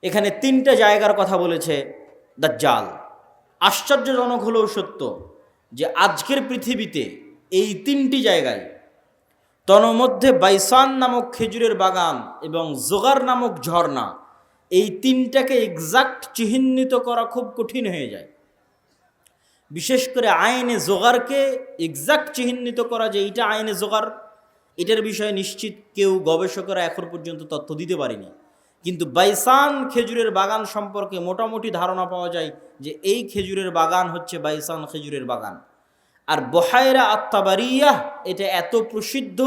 এখানে তিনটা জায়গার কথা বলেছে দাজ্জাল। আশ্চর্যজনক হলেও সত্য যে আজকের পৃথিবীতে এই তিনটি জায়গায়, তন্মধ্যে বাইসান নামক খেজুরের বাগান এবং জোগার নামক ঝর্ণা, এই তিনটাকে এক্সাক্ট চিহ্নিত করা খুব কঠিন হয়ে যায়। বিশেষ করে আইনে জোগারকে এক্সাক্ট চিহ্নিত করা যে এইটা আইনে জোগার, এটার বিষয়ে নিশ্চিত কেউ গবেষকরা এখন পর্যন্ত তথ্য দিতে পারেনি। কিন্তু বাইসান খেজুরের বাগান সম্পর্কে মোটামুটি ধারণা পাওয়া যায় যে এই খেজুরের বাগান হচ্ছে বাইসান খেজুরের বাগান। আর বহায়রা আত্তাবারিয়াহ এটা এত প্রসিদ্ধ,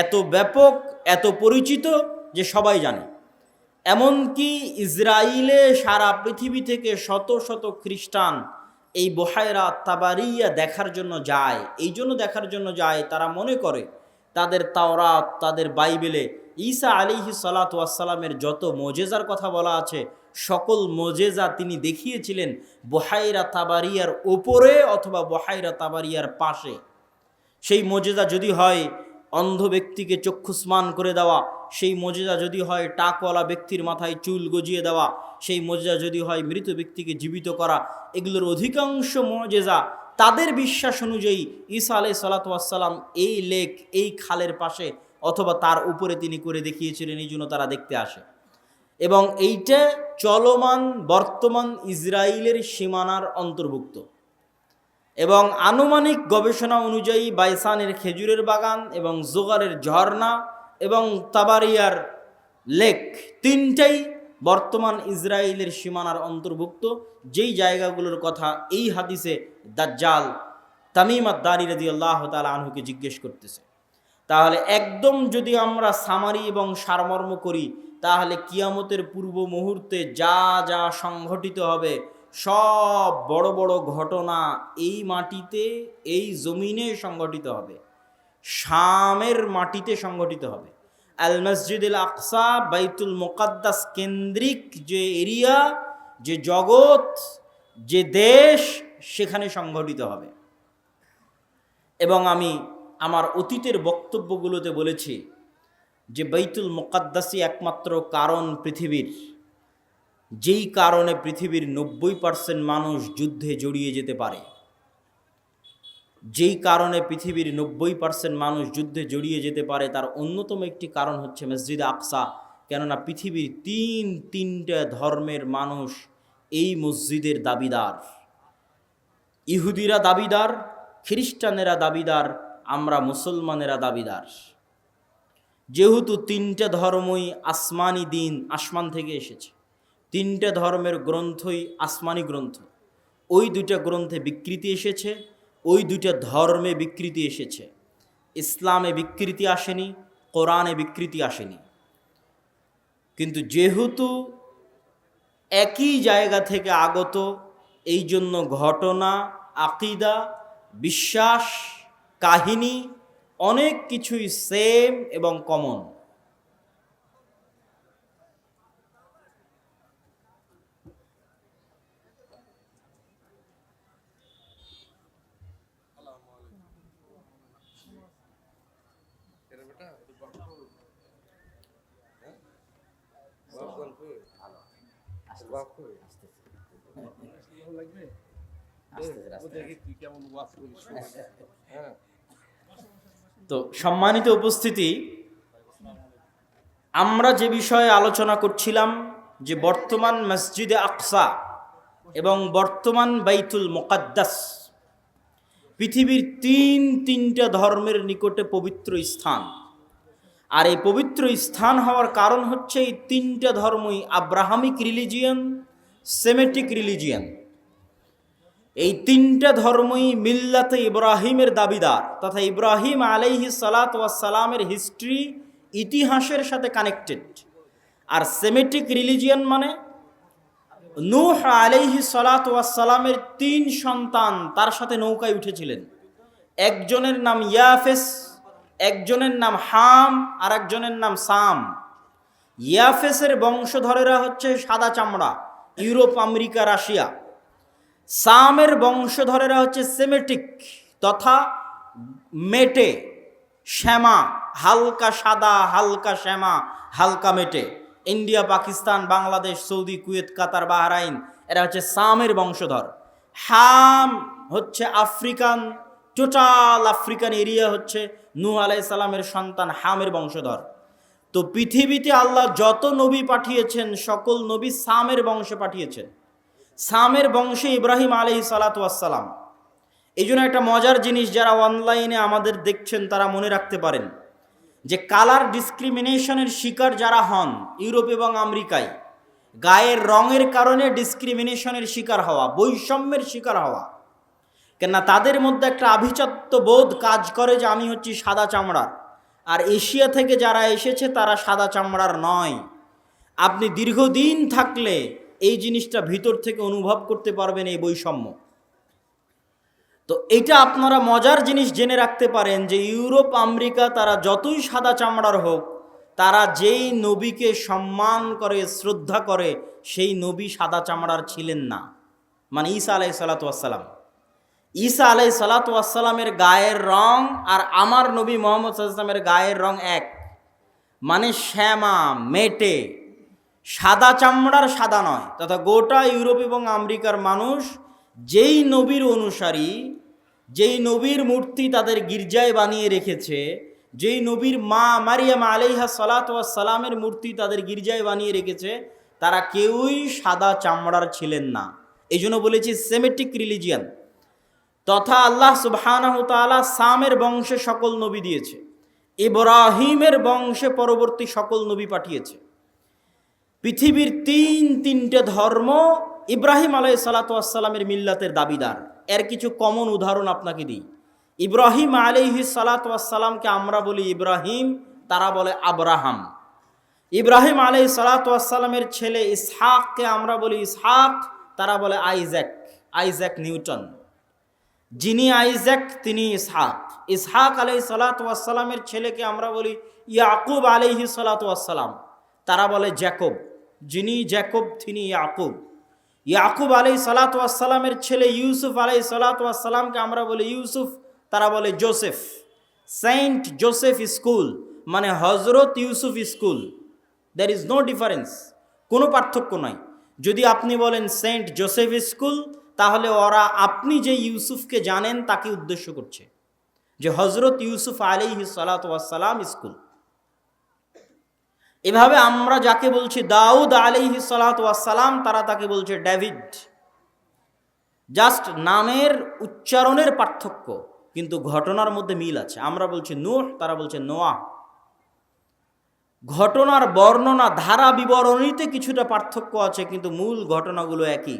এত ব্যাপক, এত পরিচিত যে সবাই জানে। এমনকি ইসরায়েলে সারা পৃথিবী থেকে শত শত খ্রিস্টান এই বহায়রা আত্তাবারিয়া দেখার জন্য যায়। এই জন্য দেখার জন্য যায়, তারা মনে করে তাদের তাওরাত, তাদের বাইবেলে ঈসা আলাইহিস সালাতু ওয়াস সালামের যত মোজেজার কথা বলা আছে, সকল মোজেজা তিনি দেখিয়েছিলেন বহায়রা তাবারিয়ার ওপরে অথবা বহায়রা তাবারিয়ার পাশে। সেই মোজেজা যদি হয় অন্ধ ব্যক্তিকে চক্ষুস্মান করে দেওয়া, সেই মোজেজা যদি হয় টাকওয়ালা ব্যক্তির মাথায় চুল গজিয়ে দেওয়া, সেই মোজেজা যদি হয় মৃত ব্যক্তিকে জীবিত করা, এগুলোর অধিকাংশ মোজেজা তাদের বিশ্বাস অনুযায়ী ঈসা আলাইহিস সালাতু ওয়াস সালাম এই লেক, এই খালের পাশে অথবা তার উপরে তিনি করে দেখিয়েছিলেন, এই জন্য তারা দেখতে আসে। এবং এইটা চলমান বর্তমান ইসরায়েলের সীমানার অন্তর্ভুক্ত। এবং আনুমানিক গবেষণা অনুযায়ী বাইসানের খেজুরের বাগান এবং জোগারের ঝর্ণা এবং তাবারিয়ার লেক তিনটাই বর্তমান ইসরায়েলের সীমানার অন্তর্ভুক্ত, যেই জায়গাগুলোর কথা এই হাদিসে দাজ্জাল তামিম আদ-দারি রাদিয়াল্লাহু তাআলা আনহুকে জিজ্ঞেস করতেছে। তাহলে একদম যদি আমরা সামারি এবং সারমর্ম করি, তাহলে কিয়ামতের পূর্ব মুহূর্তে যা যা সংঘটিত হবে, সব বড় বড় ঘটনা এই মাটিতে, এই জমিনে সংঘটিত হবে, শামের মাটিতে সংঘটিত হবে। আল মসজিদুল আকসা, বাইতুল মুকাদ্দাস কেন্দ্রিক যে এরিয়া, যে জগৎ, যে দেশ, সেখানে সংঘটিত হবে। এবং আমি আমার অতীতের বক্তব্যগুলোতে বলেছি যে বাইতুল মুকাদ্দাসই একমাত্র কারণ পৃথিবীর, যেই কারণে পৃথিবীর 90% মানুষ যুদ্ধে জড়িয়ে যেতে পারে, যেই কারণে পৃথিবীর 90% মানুষ যুদ্ধে জড়িয়ে যেতে পারে, তার অন্যতম একটি কারণ হচ্ছে মসজিদ আকসা। কেননা পৃথিবীর তিনটা ধর্মের মানুষ এই মসজিদের দাবিদার। ইহুদিরা দাবিদার, খ্রিস্টানেরা দাবিদার, আমরা মুসলমানেরা দাবিদার। যেহেতু তিনটা ধর্মই আসমানি দিন, আসমান থেকে এসেছে, তিনটা ধর্মের গ্রন্থই আসমানি গ্রন্থ, ওই দুইটা গ্রন্থে বিকৃতি এসেছে, ওই দুইটা ধর্মে বিকৃতি এসেছে। ইসলামে বিকৃতি আসেনি, কোরআনে বিকৃতি আসেনি। কিন্তু যেহেতু একই জায়গা থেকে আগত, এই জন্য ঘটনা, আকিদা, বিশ্বাস, কাহিনী অনেক কিছুই সেম এবং কমন। তো সম্মানিত উপস্থিতি, আমরা যে বিষয়ে আলোচনা করছিলাম যে বর্তমান মসজিদে আকসা এবং বর্তমান বাইতুল মুকাদ্দাস পৃথিবীর তিনটা ধর্মের নিকটে পবিত্র স্থান। আর এই পবিত্র স্থান হওয়ার কারণ হচ্ছে এই তিনটা ধর্মই আব্রাহামিক রিলিজিয়ান, সেমেটিক রিলিজিয়ান। এই তিনটা ধর্মই মিল্লাতে ইব্রাহিমের দাবিদার, তথা ইব্রাহিম আলাইহিস সালাতু ওয়াস সালামের হিস্ট্রি, ইতিহাসের সাথে কানেক্টেড। আর সেমেটিক রিলিজিয়ান মানে নূহ আলাইহিস সালাতু ওয়াস সালামের 3 সন্তান তার সাথে নৌকায় উঠেছিলেন। একজনের নাম ইয়াফেস, একজনের নাম হাম, আর একজনের নাম সাম। ইয়াফেসের বংশধরেরা হচ্ছে সাদা চামড়া, ইউরোপ, আমেরিকা, রাশিয়া। সামের বংশধরেরা হচ্ছে সেমেটিক তথা মেটে, শ্যামা, হালকা সাদা, হালকা শ্যামা, হালকা মেটে। India, Pakistan, Bangladesh, Saudi, Kuwait, Qatar, Bahrain, এরা হচ্ছে সামের বংশধর। হাম হচ্ছে আফ্রিকান, টোটাল আফ্রিকান এরিয়া হচ্ছে নূহ আলাইহিস সালামের সন্তান হামের বংশধর। তো পৃথিবীতে আল্লাহ যত নবী পাঠিয়েছেন সকল নবী সামের বংশে পাঠিয়েছেন। সামের বংশে ইব্রাহিম আলাইহিস সালাতু ওয়াস সালাম। এই জন্য একটা মজার জিনিস, যারা অনলাইনে আমাদের দেখছেন তারা মনে রাখতে পারেন যে কালার ডিসক্রিমিনেশনের শিকার যারা হন ইউরোপ এবং আমেরিকায়, গায়ের রঙের কারণে ডিসক্রিমিনেশনের শিকার হওয়া, বৈষম্যের শিকার হওয়া, কেননা তাদের মধ্যে একটা আভিজাত্য বোধ কাজ করে যে আমি হচ্ছি সাদা চামড়ার, আর এশিয়া থেকে যারা এসেছে তারা সাদা চামড়ার নয়। আপনি দীর্ঘদিন থাকলে এই জিনিসটা ভিতর থেকে অনুভব করতে পারবেন, এই বৈষম্য। তো এইটা আপনারা মজার জিনিস জেনে রাখতে পারেন যে ইউরোপ, আমেরিকা তারা যতই সাদা চামড়ার হোক, তারা যেই নবীকে সম্মান করে, শ্রদ্ধা করে, সেই নবী সাদা চামড়ার ছিলেন না। মানে ঈসা আলাইহিস সালাতু ওয়াস সালাম, ঈসা আলাইহিস সালাতু ওয়াস সালামের গায়ের রং আর আমার নবী মুহাম্মদ সাল্লাল্লাহু আলাইহি ওয়াসাল্লামের গায়ের রং এক, মানে শ্যামা মেটে, সাদা চামড়ার সাদা নয়। তথা গোটা ইউরোপ এবং আমেরিকার মানুষ যেই নবীর অনুসারী, যেই নবীর মূর্তি তাদের গির্জায় বানিয়ে রেখেছে, যেই নবীর মা মারিয়াম আলাইহা সালাতু ওয়াস সালামের মূর্তি তাদের গির্জায় বানিয়ে রেখেছে, তারা কেউই সাদা চামড়ার ছিলেন না। এই জন্য বলেছি সেমেটিক রিলিজিয়ান। তথা আল্লাহ সুবহানাহু তাআলা সামের বংশে সকল নবী দিয়েছে, ইব্রাহিমের বংশে পরবর্তী সকল নবী পাঠিয়েছে। পৃথিবীর তিনটে ধর্ম ইব্রাহিম আলাইহিস সালাতু ওয়াস সালামের মিল্লাতের দাবিদার। এর কিছু কমন উদাহরণ আপনাকে দিই। ইব্রাহিম আলাইহিস সালাতু ওয়াস সালামকে আমরা বলি ইব্রাহিম, তারা বলে আব্রাহাম। ইব্রাহিম আলাইহিস সালাতু ওয়াস সালামের ছেলে ইসহাককে আমরা বলি ইসহাক, তারা বলে আইজ্যাক, আইজ্যাক নিউটন। যিনি আইজ্যাক তিনি ইসহাক। ইসহাক আলাইহিস সালাতু ওয়াস সালামের ছেলেকে আমরা বলি ইয়াকুব আলাইহিস সালাতু ওয়াস সালাম, তারা বলে জ্যাকব। যিনি জ্যাকব তিনি ইয়াকুব। ইয়াকুব আলাইহিস সালাতু ওয়াস সালামের ছেলে ইউসুফ আলাইহিস সালাতু ওয়াস সালামকে আমরা বলি ইউসুফ, তারা বলে জোসেফ। সেন্ট জোসেফ স্কুল মানে Hazrat Yusuf school. There is no difference, কোনো পার্থক্য নাই। যদি আপনি বলেন সেন্ট জোসেফ স্কুল, তাহলে ওরা আপনি যে ইউসুফকে জানেন তাকে উদ্দেশ্য করছে, যে হজরত ইউসুফ আলাইহিস সালাতু ওয়াস সালাম স্কুল। এভাবে আমরা যাকে বলছি দাউদ আলাইহিস সালাতু ওয়াস সালাম, তারা তাকে বলছে ডেভিড। জাস্ট নামের উচ্চারণের পার্থক্য, কিন্তু ঘটনার মধ্যে মিল আছে। আমরা বলছি নূহ, তারা বলছে নোয়াহ। ঘটনার বর্ণনা ধারা বিবরণীতে কিছুটা পার্থক্য আছে, কিন্তু মূল ঘটনাগুলো একই।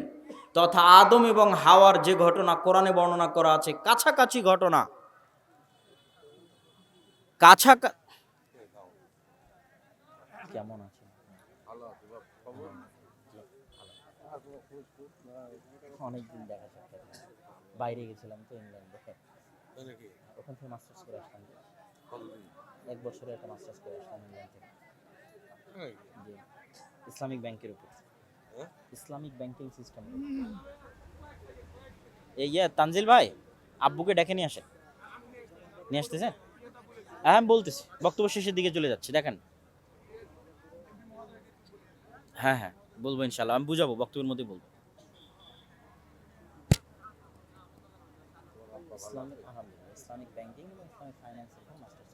তথা আদম এবং হাওয়ার যে ঘটনা কোরআনে বর্ণনা করা আছে, কাছাকাছি ঘটনা, কেমন আছে? অনেকদিন দেখা সাক্ষাৎ, বাইরে গেছিলাম তো ইংল্যান্ডে, ওখান থেকে মাস্টার্স করে আসলাম। 1 বছরে একটা মাস্টার্স করে আসলাম ইংল্যান্ড থেকে। জি, ইসলামিক ব্যাংকের উপর, ইসলামিক ব্যাংকিং সিস্টেম। এই তানজিল ভাই, আব্বুকে ডেকে নিয়ে আসেন। নিয়ে আসতেছেন? হ্যাঁ বলতেছি, বক্তব্য শেষের দিকে চলে যাচ্ছে, দেখেন। হ্যাঁ হ্যাঁ বলবো ইনশাল্লাহ, আমি বুঝাবো, বক্তব্যের মধ্যে বলবো। ইসলামিক ব্যাংকিং এবং ইসলামিক ফাইন্যান্সের উপর মাস্টার্স।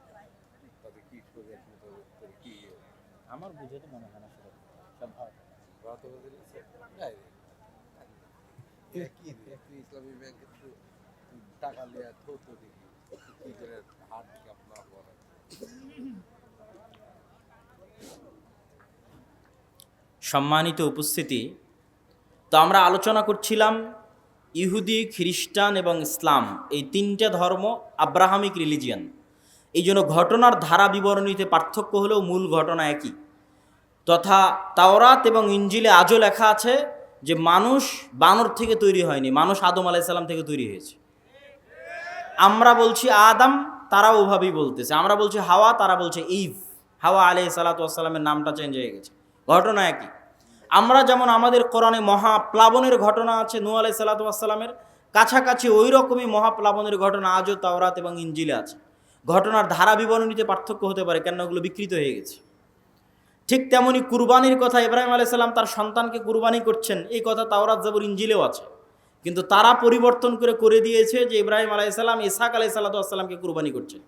আমার বুঝে তো মনে হয় না সেটা সব ভালো। ইসলামিক ব্যাংকে টাকা লিয়া থৌত দেখি কি করে হাত আপনার বড়। সম্মানিত উপস্থিতি, তো আমরা আলোচনা করছিলাম ইহুদি, খ্রিস্টান এবং ইসলাম, এই তিনটে ধর্ম আব্রাহামিক রিলিজিয়ান। এই জন্য ঘটনার ধারা বিবরণীতে পার্থক্য হলেও মূল ঘটনা একই। তথা তাওরাত এবং ইঞ্জিলে আজও লেখা আছে যে মানুষ বানর থেকে তৈরি হয়নি, মানুষ আদম আলাইহিস সালাম থেকে তৈরি হয়েছে। আমরা বলছি আদম, তারা ওভাবেই বলতেছে। আমরা বলছি হাওয়া, তারা বলছে ইভ। হাওয়া আলাইহিস সালাতু ওয়াস সালামের নামটা চেঞ্জ হয়ে গেছে, ঘটনা একই। আমরা যেমন আমাদের কোরআনে মহাপ্লাবনের ঘটনা আছে নূহ আলাইহিস সালাতু ওয়াস সালামের, কাছাকাছি ওই রকমই মহাপ্লাবনের ঘটনা আজও তাওরাত এবং ইঞ্জিলে আছে। ঘটনার ধারা বিবরণীতে পার্থক্য হতে পারে, কেন ওগুলো বিকৃত হয়ে গেছে। ঠিক তেমনি কুরবানির কথা, ইব্রাহিম আলাইহিস সালাম তার সন্তানকে কুরবানি করছেন, এই কথা তাওরাত জাবুর ইনজিলেও আছে। কিন্তু তারা পরিবর্তন করে দিয়েছে যে ইব্রাহিম আলাইহিস সালাম ইসহাক আলাইহিস সালামকে কুরবানি করছেন,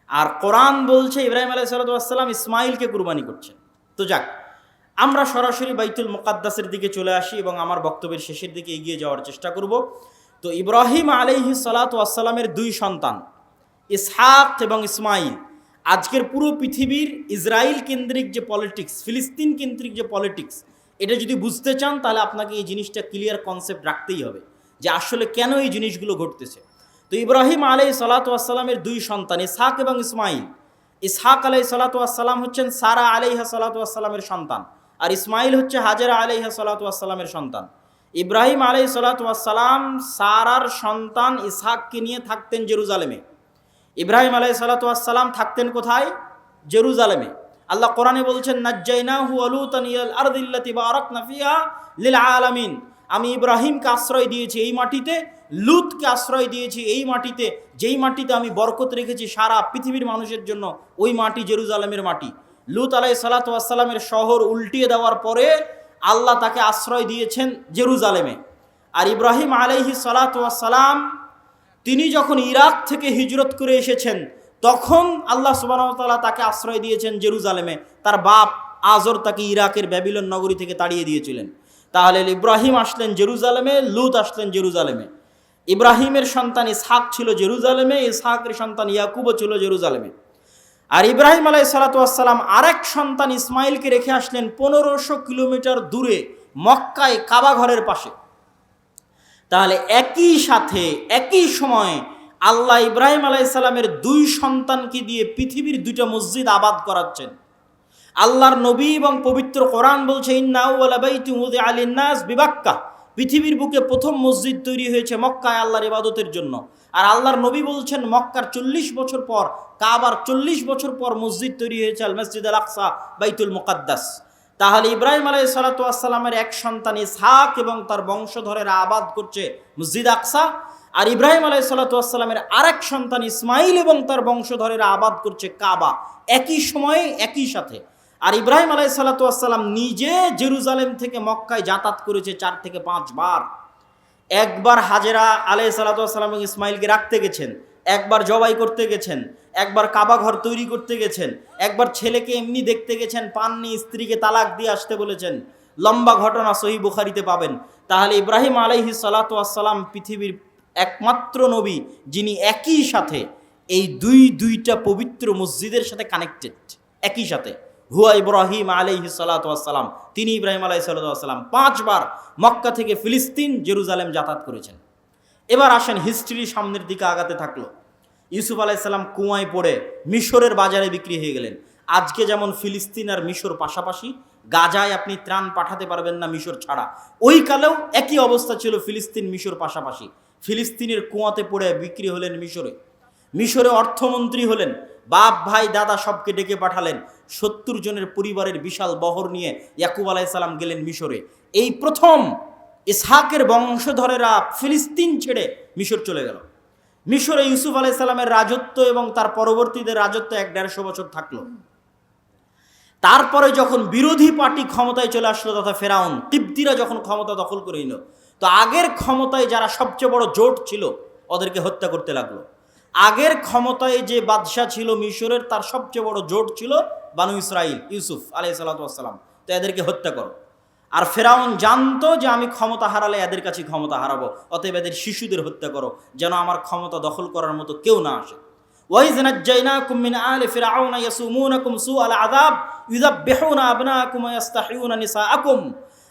আর কোরআন বলছে ইব্রাহিম আলাইহিস সালাম ইসমাইলকে কুরবানি করছেন। তো যাক, আমরা সরাসরি বাইতুল মুকাদ্দাসের দিকে চলে আসি এবং আমার বক্তব্যের শেষের দিকে এগিয়ে যাওয়ার চেষ্টা করব। তো ইব্রাহিম আলাইহিস সালামের দুই সন্তান ইসহাক এবং ইসমাইল, আজকের পুরো পৃথিবীর ইসরায়েল কেন্দ্রিক যে পলিটিক্স, ফিলিস্তিন কেন্দ্রিক যে পলিটিক্স, এটা যদি বুঝতে চান তাহলে আপনাকে এই জিনিসটা ক্লিয়ার কনসেপ্ট রাখতেই হবে যে আসলে কেন এই জিনিসগুলো ঘটতেছে। তো ইব্রাহিম আলাইহিস সালামের দুই সন্তান ইসহাক এবং ইসমাইল। ইসহাক আলাইহিস সালাম হচ্ছেন সারা আলাইহা সালামের সন্তান, আর ইসমাইল হচ্ছে হাজেরা আলাইহা সালামের সন্তান। ইব্রাহিম আলাইহিস সালাম সারার সন্তান ইসহাককে নিয়ে থাকতেন জেরুজালেমে। ইব্রাহিম আলাইহিস সালাম থাকতেন কোথায়? জেরুজালেমে। আল্লাহ কোরআনে বলছেন নাজ্জাইনাহু ওয়া লূতান ইলাল আরদিল্লাতী বারাকনা ফিহা লিল আলামিন। আমি ইব্রাহিমকে আশ্রয় দিয়েছি এই মাটিতে, লূতকে আশ্রয় দিয়েছি এই মাটিতে, যেই মাটিতে আমি বরকত রেখেছি সারা পৃথিবীর মানুষের জন্য, ওই মাটি জেরুজালেমের মাটি। লূত আলাইহিস সালামের শহর উল্টিয়ে দেওয়ার পরে আল্লাহ তাকে আশ্রয় দিয়েছেন জেরুজালেমে। আর ইব্রাহিম আলাইহিস সালাম তিনি যখন ইরাক থেকে হিজরত করে এসেছেন তখন আল্লাহ সুবহানাহু ওয়া তাআলা তাকে আশ্রয় দিয়েছেন জেরুজালেমে। তার বাপ আজর তাকে ইরাকের ব্যাবিলন নগরী থেকে তাড়িয়ে দিয়েছিলেন। তাহলে ইব্রাহিম আসলেন জেরুজালেমে, লূত আসলেন জেরুজালেমে। ইব্রাহিমের সন্তান ইসহাক ছিল জেরুজালেমে, ইসহাকের সন্তান ইয়াকুবও ছিল জেরুজালেমে। আর ইব্রাহিম আলাইহিস সালাম আরেক সন্তান ইসমাইলকে রেখে আসলেন 1500 কিলোমিটার দূরে মক্কায় কাবা ঘরের পাশে। তাহলে একই সাথে একই সময়ে আল্লাহ ইব্রাহিম আলাইহিস সালামের দুই সন্তানকে দিয়ে পৃথিবীর দুইটা মসজিদ আবাদ করাচ্ছেন। আল্লাহর নবী এবং পবিত্র কোরআন বলছে ইন্না আউওয়ালা বাইতিন উযিআ লিন-নাস বিবাক্কা, পৃথিবীর বুকে প্রথম মসজিদ তৈরি হয়েছে মক্কায় আল্লাহর ইবাদতের জন্য। আর আল্লাহর নবী বলছেন মক্কার 40 বছর পর, কাবার 40 বছর পর মসজিদ তৈরি হয়েছে আল মসজিদ আল আকসা, বাইতুল মুকাদ্দাস। তাহলে ইব্রাহিম আলাইহিস সালামের এক সন্তান ইসহাক এবং তার বংশধরেরা আবাদ করছে মসজিদ আকসা, আর ইব্রাহিম আলাইহিস সালামের আরেক সন্তান ইসমাইল এবং তার বংশধরেরা আবাদ করছে কাবা, একই সময়ে একই সাথে। আর ইব্রাহিম আলাইহিস সালাম নিজে জেরুজালেম থেকে মক্কায় যাতায়াত করেছে 4 থেকে 5 বার। একবার হাজেরা আলাইহিস সালাম এবং ইসমাইলকে রাখতে গেছেন, একবার জবাই করতে গেছেন, একবার কাবা ঘর তৈরি করতে গেছেন, একবার ছেলেকে এমনি দেখতে গেছেন, পাননি, স্ত্রীকে তালাক দিয়ে আসতে বলেছেন। লম্বা ঘটনা সহিহ বুখারীতে পাবেন। তাহলে ইব্রাহিম আলাইহিস সালাম পৃথিবীর একমাত্র নবী যিনি একই সাথে এই দুইটা পবিত্র মসজিদের সাথে কানেক্টেড, একই সাথে। হুয়া ইব্রাহিম আলাইহিস সালাম, তিনি ইব্রাহিম আলাইহিস সালাম 5 বার মক্কা থেকে ফিলিস্তিন জেরুজালেম যাতায়াত করেছেন। এবার আসেন হিস্ট্রি সামনের দিকে আগাতে থাকলো। ইউসুফ আলাইহিস সালাম কুয়ায় পড়ে মিশরের বাজারে বিক্রি হয়ে গেলেন। আজকে যেমন ফিলিস্তিন আর মিশর পাশাপাশি, গাজায় আপনি ত্রাণ পাঠাতে পারবেন না মিশর ছাড়া, ওই কালেও একই অবস্থা ছিল, ফিলিস্তিন মিশর পাশাপাশি। ফিলিস্তিনের কুয়াতে পড়ে বিক্রি হলেন মিশরে অর্থমন্ত্রী হলেন, বাপ ভাই দাদা সবকে ডেকে পাঠালেন। 70 জনের পরিবারের বিশাল বহর নিয়ে ইয়াকুব আলাইহিস সালাম গেলেন মিশরে। এই প্রথম ইসহাকের বংশধরেরা ফিলিস্তিন ছেড়ে মিশর চলে গেল। মিশরে ইউসুফ আলাইহিস সালামের রাজত্ব এবং তার পরবর্তীদের রাজত্ব 1-150 বছর থাকলো। তারপরে যখন বিরোধী পার্টি ক্ষমতায় চলে আসলো, তথা ফেরাউন কিবতীরা যখন ক্ষমতা দখল করে নিল, তো আগের ক্ষমতায় যারা সবচেয়ে বড় জোট ছিল ওদেরকে হত্যা করতে লাগলো। আগের ক্ষমতায় যে বাদশাহ ছিল মিশরের, তার সবচেয়ে বড় জোট ছিল বানু ইসরাইল, ইউসুফ আলাইহিস সালাম, তো এদেরকে হত্যা করো। আর ফেরাউন জানতো যে আমি ক্ষমতা হারালে এদের কাছে ক্ষমতা হারাবো, অতএব এদের শিশুদের হত্যা করো যেন আমার ক্ষমতা দখল করার মতো কেউ না আসে। ওয়াইজ নাজ্জাইনাকুম মিন আলি ফিরআউনা ইয়াসুমুনাকুম সুআল আযাব ইউযাববিহুনা আবনাকুম ওয়া ইস্তাহিয়ুনা নিসাআকুম,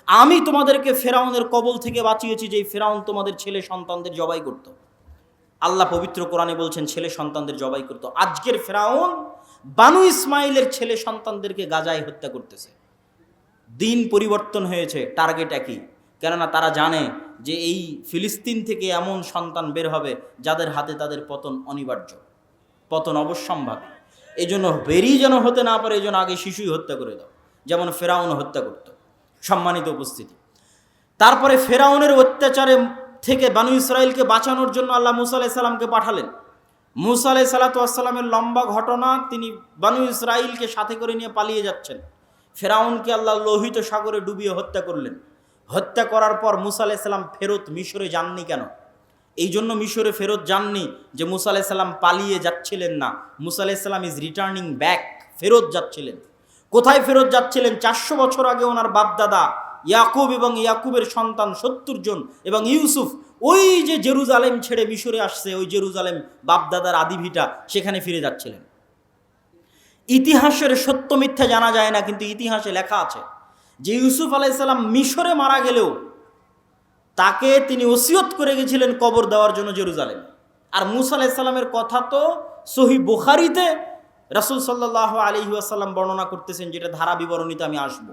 আমি তোমাদেরকে ফেরাউনের কবল থেকে বাঁচিয়েছি, যেই ফেরাউন তোমাদের ছেলে সন্তানদের জবাই করত। আল্লাহ পবিত্র কোরআনে বলছেন ছেলে সন্তানদের জবাই করত। আজকের ফেরাউন বানু ইসমাইলের ছেলে সন্তানদেরকে গাজায় হত্যা করতেছে। দিন পরিবর্তন হয়েছে, টার্গেট একই। কেননা তারা জানে যে এই ফিলিস্তিন থেকে এমন সন্তান বের হবে যাদের হাতে তাদের পতন অনিবার্য, পতন অবশ্যম্ভাবী। এই জন্য বেরি যেন হতে না পারে, এই জন্য আগে শিশুই হত্যা করে দাও, যেমন ফেরাউন হত্যা করত। সম্মানিত উপস্থিতি, তারপরে ফেরাউনের অত্যাচারে থেকে বানু ইসরাইলকে বাঁচানোর জন্য আল্লাহ মুসা আলাইহিস সালামকে পাঠালেন। মুসা আলাইহিস সালামের লম্বা ঘটনা, তিনি বানু ইসরাইলকে সাথে করে নিয়ে পালিয়ে যাচ্ছেন। ফেরাউনকে আল্লাহ লোহিত সাগরে ডুবিয়ে হত্যা করলেন। হত্যা করার পর মুসা আলাইহিস সালাম ফেরত মিশরে যাননি কেন? এই জন্য মিশরে ফেরত যাননি যে মুসা আলাইহিস সালাম পালিয়ে যাচ্ছিলেন না, মুসা আলাইহিস সালাম ইজ রিটার্নিং ব্যাক, ফেরত যাচ্ছিলেন। কোথায় ফেরত যাচ্ছিলেন? 400 বছর আগে ওনার বাপদাদা ইয়াকুব এবং ইয়াকুবের সন্তান 70 জন এবং ইউসুফ ওই যে জেরুজালেম ছেড়ে মিশরে আসছে, ওই জেরুজালেম বাপদাদার আদিভিটা, সেখানে ফিরে যাচ্ছিলেন। ইতিহাসের সত্য মিথ্যা জানা যায় না, কিন্তু ইতিহাসে লেখা আছে যে ইউসুফ আলাইহিস সালাম মিশরে মারা গেলেও তাকে তিনি ওসিয়ত করে গেছিলেন কবর দেওয়ার জন্য জেরুজালেম। আর মুসা আলাইহিস সালামের কথা তো সহিহ বুখারীতে রাসূল সাল্লাল্লাহু আলাইহি ওয়াসাল্লাম বর্ণনা করতেছেন, যেটা ধারা বিবরণীতে আমি আসব।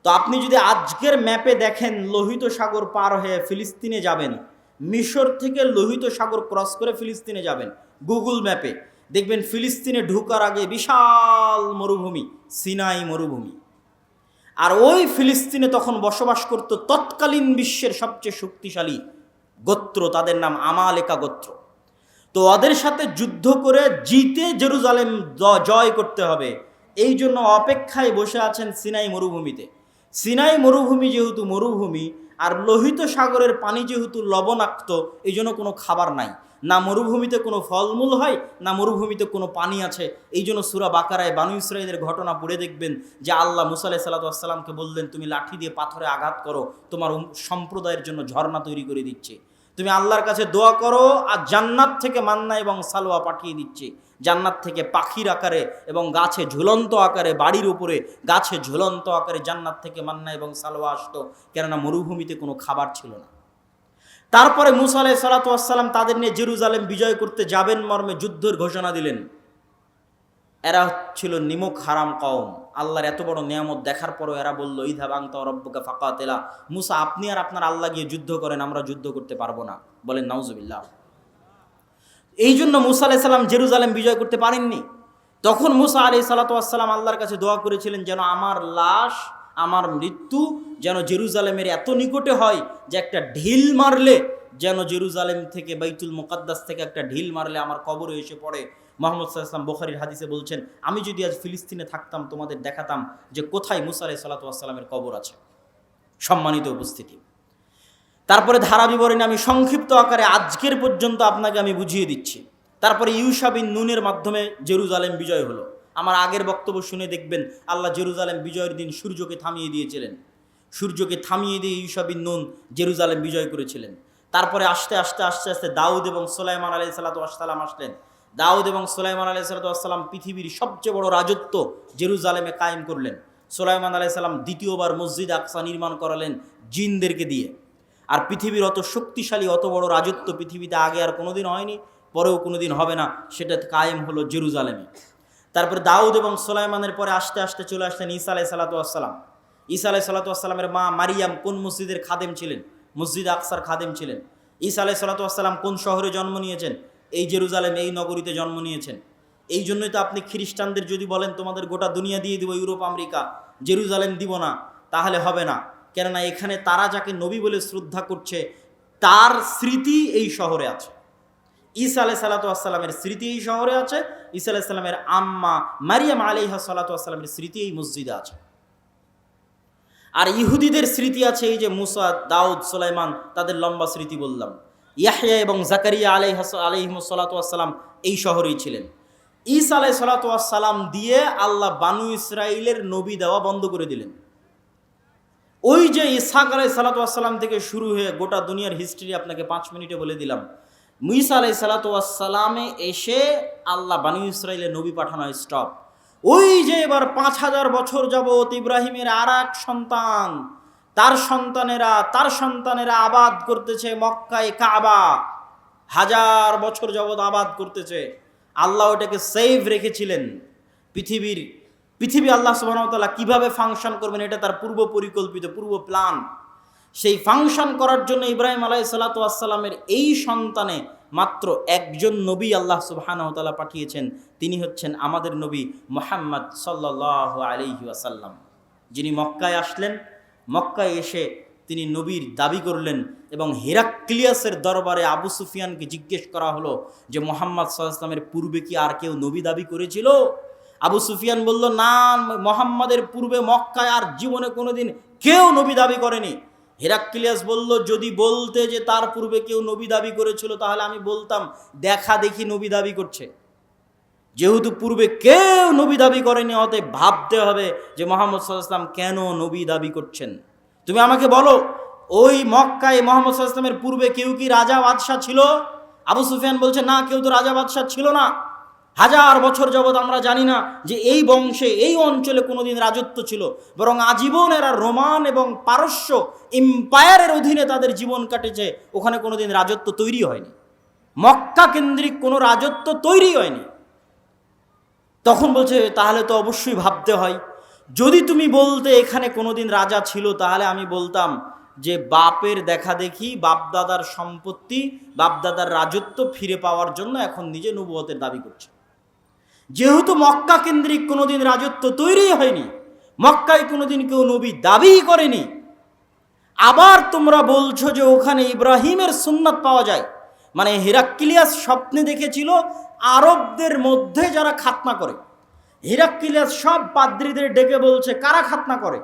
তো আপনি যদি আজকের ম্যাপে দেখেন, লোহিত সাগর পার হয়ে ফিলিস্তিনে যাবেন, মিশর থেকে লোহিত সাগর ক্রস করে ফিলিস্তিনে যাবেন, গুগল ম্যাপে দেখবেন ফিলিস্তিনে ঢোকার আগে বিশাল মরুভূমি, সিনাই মরুভূমি। আর ওই ফিলিস্তিনে তখন বসবাস করত তৎকালীন বিশ্বের সবচেয়ে শক্তিশালী গোত্র, তাদের নাম আমালেকা গোত্র। তো ওদের সাথে যুদ্ধ করে জিতে জেরুজালেম জয় করতে হবে, এই জন্য অপেক্ষায় বসে আছেন সিনাই মরুভূমিতে। সিনাই মরুভূমি যেহেতু মরুভূমি, আর লোহিত সাগরের পানি যেহেতু লবণাক্ত, এই জন্য কোনো খাবার নাই, না মরুভূমিতে কোনো ফলমূল হয়, না মরুভূমিতে কোনো পানি আছে। এই জন্য সূরা বাকারায় বানু ইসরাঈলের ঘটনা পড়ে দেখবেন যে আল্লাহ মুসা আলাইহিস সালামকে বললেন, তুমি লাঠি দিয়ে পাথরে আঘাত করো, তোমার সম্প্রদায়ের জন্য ঝর্ণা তৈরি করে দিচ্ছে। তুমি আল্লাহর কাছে দোয়া করো, আর জান্নাত থেকে মান্না এবং সালোয়া পাঠিয়ে দিচ্ছে। জান্নাত থেকে পাখির আকারে এবং গাছে ঝুলন্ত আকারে, বাড়ির উপরে গাছে ঝুলন্ত আকারে জান্নাত থেকে মান্না এবং সালোয়া আসতো, কেননা মরুভূমিতে কোনো খাবার ছিল না। তারপরে মুসা আলাইহিস সালাম তাদের নিয়ে জেরুজালেম বিজয় করতে যাবেন মর্মে যুদ্ধের ঘোষণা দিলেন। এরা ছিল নিমক হারাম কওম। আল্লাহর এত বড় নিয়ামত দেখার পরও এরা বলল, ইযহাব আনতা ওয়া রাব্বুকা ফাকাতিলা, মুসা আপনি আর আপনার আল্লাহ গিয়ে যুদ্ধ করেন, আমরা যুদ্ধ করতে পারবো না। বলেন নাউজুবিল্লাহ। এই জন্য মুসা আলাইহিস সালাম জেরুজালেম বিজয় করতে পারেননি। তখন মুসা আলাইহিস সালাম আল্লাহর কাছে দোয়া করেছিলেন, যেন আমার লাশ, আমার মৃত্যু যেন জেরুজালেমের এত নিকটে হয় যে একটা ঢিল মারলে যেন জেরুজালেম থেকে, বাইতুল মুকাদ্দাস থেকে একটা ঢিল মারলে আমার কবরে এসে পড়ে। মুহাম্মদ সাল্লাল্লাহু আলাইহি ওয়াসাল্লাম বুখারীর হাদিসে বলছেন, আমি যদি আজ ফিলিস্তিনে থাকতাম তোমাদের দেখাতাম যে কোথায় মুসা আলাইহিস সালামের কবর আছে। সম্মানিত উপস্থিতি, তারপরে ধারা বিবরণী আমি সংক্ষিপ্ত আকারে আজকের পর্যন্ত আপনাকে আমি বুঝিয়ে দিচ্ছি। তারপরে ইউশা বিন নুনের মাধ্যমে জেরুজালেম বিজয় হলো। আমার আগের বক্তব্য শুনে দেখবেন আল্লাহ জেরুজালেম বিজয়ের দিন সূর্যকে থামিয়ে দিয়েছিলেন। সূর্যকে থামিয়ে দিয়ে ইউশা বিন নুন জেরুজালেম বিজয় করেছিলেন। তারপরে আস্তে আস্তে আস্তে আস্তে দাউদ এবং সুলাইমান আলাইহিস সালাম আসলেন। দাউদ এবং সুলাইমান আলাইহিস সালাম পৃথিবীর সবচেয়ে বড় রাজত্ব জেরুজালেমে কায়েম করলেন। সুলাইমান আলাইহিস সালাম দ্বিতীয়বার মসজিদ আকসা নির্মাণ করালেন জিনদেরকে দিয়ে। আর পৃথিবীর অত শক্তিশালী, অত বড় রাজত্ব পৃথিবীতে আগে আর কোনোদিন হয়নি, পরেও কোনোদিন হবে না, সেটা কায়েম হলো জেরুজালেমে। তারপরে দাউদ এবং সুলাইমানের পরে আস্তে আস্তে চলে আসলেন ঈসা আলাইহিস সালাম। ঈসা আলাইহিস সালামের মা মারিয়াম কোন মসজিদের খাদেম ছিলেন? মসজিদ আকসার খাদেম ছিলেন। ঈসা আলাইহিস সালাম কোন শহরে জন্ম নিয়েছেন? এই জেরুজালেম, এই নগরীতে জন্ম নিয়েছেন। এই জন্যই তো আপনি খ্রিস্টানদের যদি বলেন তোমাদের গোটা দুনিয়া দিয়ে দিব, ইউরোপ আমেরিকা, জেরুজালেম দিব না, তাহলে হবে না। কেননা এখানে তারা যাকে নবী বলে শ্রদ্ধা করছে তার স্মৃতি এই শহরে আছে। ঈসা আলাইহিস সালামের স্মৃতি এই শহরে আছে। ঈসা আলাইহিস সালামের আম্মা মারিয়াম আলাইহিস সালামের স্মৃতি এই মসজিদে আছে। আর ইহুদিদের স্মৃতি আছে এই যে মুসা, দাউদ, সুলাইমান, তাদের লম্বা স্মৃতি বললাম। ইয়াহইয়া এবং জাকারিয়া আলাইহিস সালাম এই শহরেই ছিলেন। ঈসা আলাইহিস সালাম দিয়ে আল্লাহ বানু ইসরাইলের নবী দেওয়া বন্ধ করে দিলেন। ওই যে ইসহাক আলাইহিস সালাম থেকে শুরু হয়ে গোটা দুনিয়ার হিস্ট্রি আপনাকে 5 মিনিটে বলে দিলাম। ঈসা আলাইহিস সালামে এসে আল্লাহ বানু ইসরাইলের নবী পাঠানো স্টপ। ওই যে এবার 5000 বছর যাবত ইব্রাহিমের আর এক সন্তান, তার সন্তানেরা আবাদ করতেছে মক্কায় কাবা, 1000 বছর যাবত আবাদ করতেছে। আল্লাহ ওটাকে সেভ রেখেছিলেন। পৃথিবী আল্লাহ সুবহানাহু ওয়া তাআলা কিভাবে ফাংশন করবেন এটা তার পূর্ব পরিকল্পিত, পূর্ব প্ল্যান। সেই ফাংশন করার জন্য ইব্রাহিম আলাইহিস সালামের এই সন্তানে মাত্র একজন নবী আল্লাহ সুবহানাহু ওয়া তাআলা পাঠিয়েছেন, তিনি হচ্ছেন আমাদের নবী মুহাম্মদ সাল্লাল্লাহু আলাইহি ওয়াসাল্লাম, যিনি মক্কায় আসলেন। মক্কায় এসে তিনি নবীর দাবি করলেন এবং হেরাক্লিয়াসের দরবারে আবু সুফিয়ানকে জিজ্ঞেস করা হলো যে মুহাম্মদ সাল্লাল্লাহু আলাইহি ওয়াসাল্লামের পূর্বে কি আর কেউ নবী দাবি করেছিল? আবু সুফিয়ান বলল, না, মুহাম্মাদের পূর্বে মক্কায় আর জীবনে কোনোদিন কেউ নবী দাবি করেনি। হেরাক্লিয়াস বলল, যদি বলতে যে তার পূর্বে কেউ নবী দাবি করেছিল তাহলে আমি বলতাম দেখা দেখি নবী দাবি করছে। যেহেতু পূর্বে কেউ নবী দাবি করেনি, অতএব ভাবতে হবে যে মুহাম্মদ সাল্লাল্লাহু আলাইহি ওয়াসাল্লাম কেন নবী দাবি করছেন। তুমি আমাকে বলো, ওই মক্কায় মুহাম্মদ সাল্লাল্লাহু আলাইহি ওয়াসাল্লামের পূর্বে কেউ কি রাজা বাদশাহ ছিল? আবু সুফিয়ান বলছে, না, কেউ তো রাজা বাদশাহ ছিল না। হাজার বছর যাবৎ আমরা জানি না যে এই বংশে এই অঞ্চলে কোনোদিন রাজত্ব ছিল, বরং আজীবন এরা রোমান এবং পারস্য এম্পায়ারের অধীনে তাদের জীবন কাটেছে। ওখানে কোনোদিন রাজত্ব তৈরি হয়নি, মক্কা কেন্দ্রিক কোনো রাজত্ব তৈরি হয়নি। তখন বলছে, তাহলে তো অবশ্যই ভাবতে হয়, যদি তুমি বলতে এখানে কোনোদিন রাজা ছিল তাহলে আমি বলতাম যে বাপের দেখা দেখি বাপদাদার সম্পত্তি, বাপদাদার রাজত্ব ফিরে পাওয়ার জন্য এখন নিজে নবুয়তের দাবি করছে। যেহেতু মক্কা কেন্দ্রিক কোনোদিন রাজত্ব তৈরি হয়নি, মক্কায় কোনোদিন কেউ নবী দাবি করেনি, আবার তোমরা বলছো যে ওখানে ইব্রাহিমের সুন্নাত পাওয়া যায়, মানে হেরাক্লিয়াস স্বপ্নে দেখেছিল আরবদের মধ্যে যারা খাতনা করে। হেরাক্লিয়াস সব পাদ্রীদের ডেকে বলছে, কারা খাতনা করে?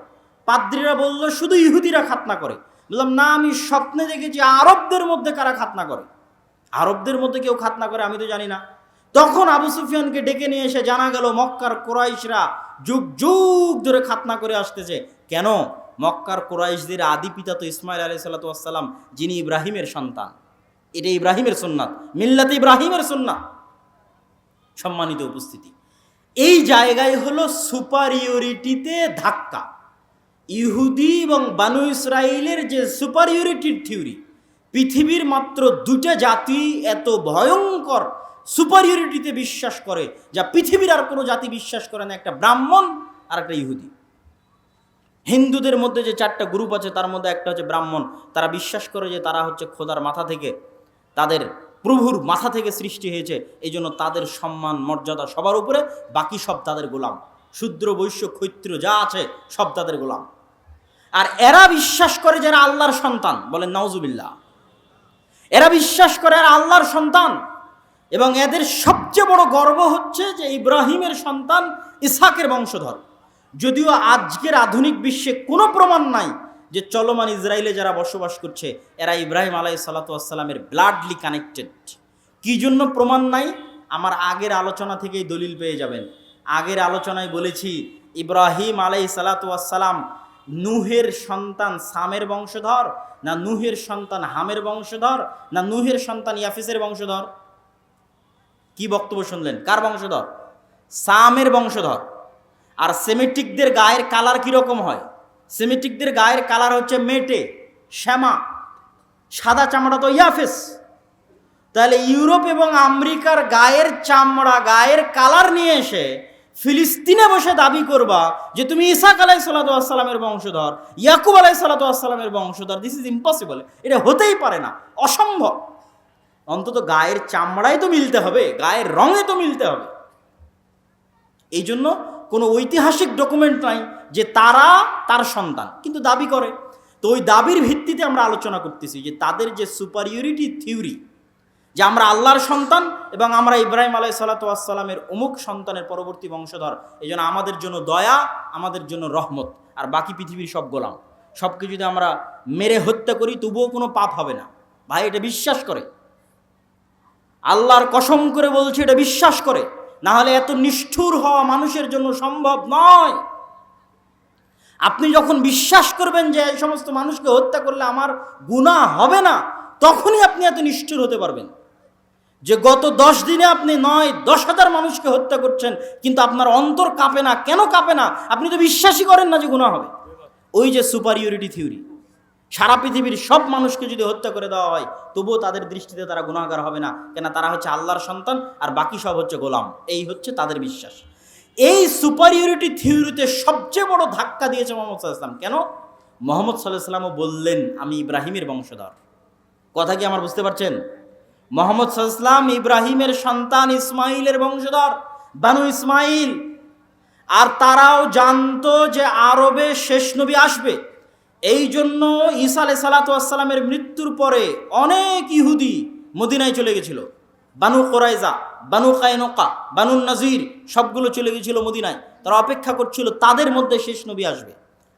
পাদ্রীরা বলল, শুধু ইহুদিরা খাতনা করে। বললাম, না, আমি স্বপ্নে দেখেছি আরবদের মধ্যে কারা খাতনা করে। আরবদের মধ্যে কেউ খাতনা করে আমি তো জানি না। তখন আবু সুফিয়ানকে ডেকে নিয়ে এসে জানা গেল মক্কার কুরাইশরা যুগ যুগ ধরে খাতনা করে আসতেছে। কেন? মক্কার কুরাইশদের আদি পিতা তো ইসমাইল আলাইহিসসালাতু ওয়াসসালাম, যিনি ইব্রাহিমের সন্তান। এটা ইব্রাহিমের সুন্নাত, মিল্লাতে ইব্রাহিমের সুন্নাত। সম্মানিত উপস্থিতি, এই জায়গায় হলো সুপারিয়রিটিতে ধাক্কা। ইহুদি এবং বানু ইসরাইলের যে সুপারিয়রিটির থিওরি, পৃথিবীর মাত্র দুটো জাতি এত ভয়ঙ্কর সুপারিয়রিটিতে বিশ্বাস করে যা পৃথিবীর আর কোনো জাতি বিশ্বাস করে না, একটা ব্রাহ্মণ আর একটা ইহুদি। হিন্দুদের মধ্যে যে 4টা গ্রুপ আছে তার মধ্যে একটা হচ্ছে ব্রাহ্মণ। তারা বিশ্বাস করে যে তারা হচ্ছে খোদার মাথা থেকে, তাদের প্রভুর মাথা থেকে সৃষ্টি হয়েছে, এই জন্য তাদের সম্মান মর্যাদা সবার উপরে, বাকি সব তাদের গোলাম। শূদ্র বৈশ্য ক্ষত্রিয় যা আছে সব তাদের গোলাম। আর এরা বিশ্বাস করে যারা আল্লাহর সন্তান, বলেন নাউজুবিল্লাহ, এরা বিশ্বাস করে এরা আল্লাহর সন্তান, এবং এদের সবচেয়ে বড় গর্ব হচ্ছে যে ইব্রাহিমের সন্তান, ইসহাকের বংশধর। যদিও আজকের আধুনিক বিশ্বে কোনো প্রমাণ নাই যে চলমান ইসরায়েলে যারা বসবাস করছে এরা ইব্রাহিম আলাইহিসসালাতু ওয়াসসালামের ব্লাডলি কানেক্টেড। কি জন্য প্রমাণ নাই? আমার আগের আলোচনা থেকেই দলিল পেয়ে যাবেন। আগের আলোচনায় বলেছি ইব্রাহিম আলাইহিসসালাতু ওয়াসসালাম নূহের সন্তান সামের বংশধর, না নূহের সন্তান হামের বংশধর, না নূহের সন্তান ইয়াফিসের বংশধর? কি বক্তব্য শুনলেন? কার বংশধর? সামের বংশধর। আর সেমিটিকদের গায়ের কালার কীরকম হয়? সেমিটিকদের গায়ের কালার হচ্ছে মেটে, শ্যামা, সাদা চামড়া তো ইয়াফেস। তাহলে ইউরোপ এবং আমেরিকার গায়ের চামড়া, গায়ের কালার নিয়ে এসে ফিলিস্তিনে বসে দাবি করবা যে তুমি ইসহাক আলাইহিসসালাতু ওয়াসসালামের বংশধর, ইয়াকুব আলাইহিসসালাতু ওয়াসসালামের বংশধর, দিস ইজ ইম্পসিবল। এটা হতেই পারে না, অসম্ভব। অন্তত গায়ের চামড়ায় তো মিলতে হবে, গায়ের রঙে তো মিলতে হবে। এই জন্য কোনো ঐতিহাসিক ডকুমেন্ট নাই যে তারা তার সন্তান, কিন্তু দাবি করে। তো ওই দাবির ভিত্তিতে আমরা আলোচনা করতেছি যে তাদের যে সুপারিয়রিটি থিওরি, যে আমরা আল্লাহর সন্তান এবং আমরা ইব্রাহিম আলাইহিসসালাতু ওয়াসসালামের অমুক সন্তানের পরবর্তী বংশধর, এই জন্য আমাদের জন্য দয়া, আমাদের জন্য রহমত, আর বাকি পৃথিবীর সব গোলাম। সবকে যদি আমরা মেরে হত্যা করি তবুও কোনো পাপ হবে না। ভাই, এটা বিশ্বাস করে, আল্লাহর কসম করে বলছে, এটা বিশ্বাস করে, না হলে এত নিষ্ঠুর হওয়া মানুষের জন্য সম্ভব নয়। আপনি যখন বিশ্বাস করবেন যে এই সমস্ত মানুষকে হত্যা করলে আমার গুনাহ হবে না, তখনই আপনি এত নিষ্ঠুর হতে পারবেন। যে গত 10 দিনে আপনি 9-10,000 মানুষকে হত্যা করছেন, কিন্তু আপনার অন্তর কাঁপে না। কেন কাঁপে না? আপনি তো বিশ্বাসই করেন না যে গুনাহ হবে। ওই যে সুপারিয়রিটি থিওরি, সারা পৃথিবীর সব মানুষকে যদি হত্যা করে দেওয়া হয় তবুও তাদের দৃষ্টিতে তারা গুনাহগার হবে না, কেন? তারা হচ্ছে আল্লাহর সন্তান আর বাকি সব হচ্ছে গোলাম। এই হচ্ছে তাদের বিশ্বাস। এই সুপারিয়রিটি থিওরিতে সবচেয়ে বড় ধাক্কা দিয়েছে মুহাম্মদ সাল্লাল্লাহু আলাইহি ওয়াসাল্লাম। কেন? মুহাম্মদ সাল্লাল্লাহু আলাইহি ওয়াসাল্লামও বললেন আমি ইব্রাহিমের বংশধর। কথা কি আমার বুঝতে পারছেন? মুহাম্মদ সাল্লাল্লাহু আলাইহি ওয়াসাল্লাম ইব্রাহিমের সন্তান, ইসমাইলের বংশধর, বানু ইসমাইল। আর তারাও জানতো যে আরবে শেষ নবী আসবে। এই জন্য ঈসা আলাইহিসসালাতু ওয়াসসালামের মৃত্যুর পরে অনেক ইহুদি মদিনায় চলে গেছিল। বানু কুরাইজা, বানু কায়নুকা, বানু নাজির সবগুলো চলে গিয়েছিল মদিনায়। তারা অপেক্ষা করছিল তাদের মধ্যে শেষ নবী আসবে,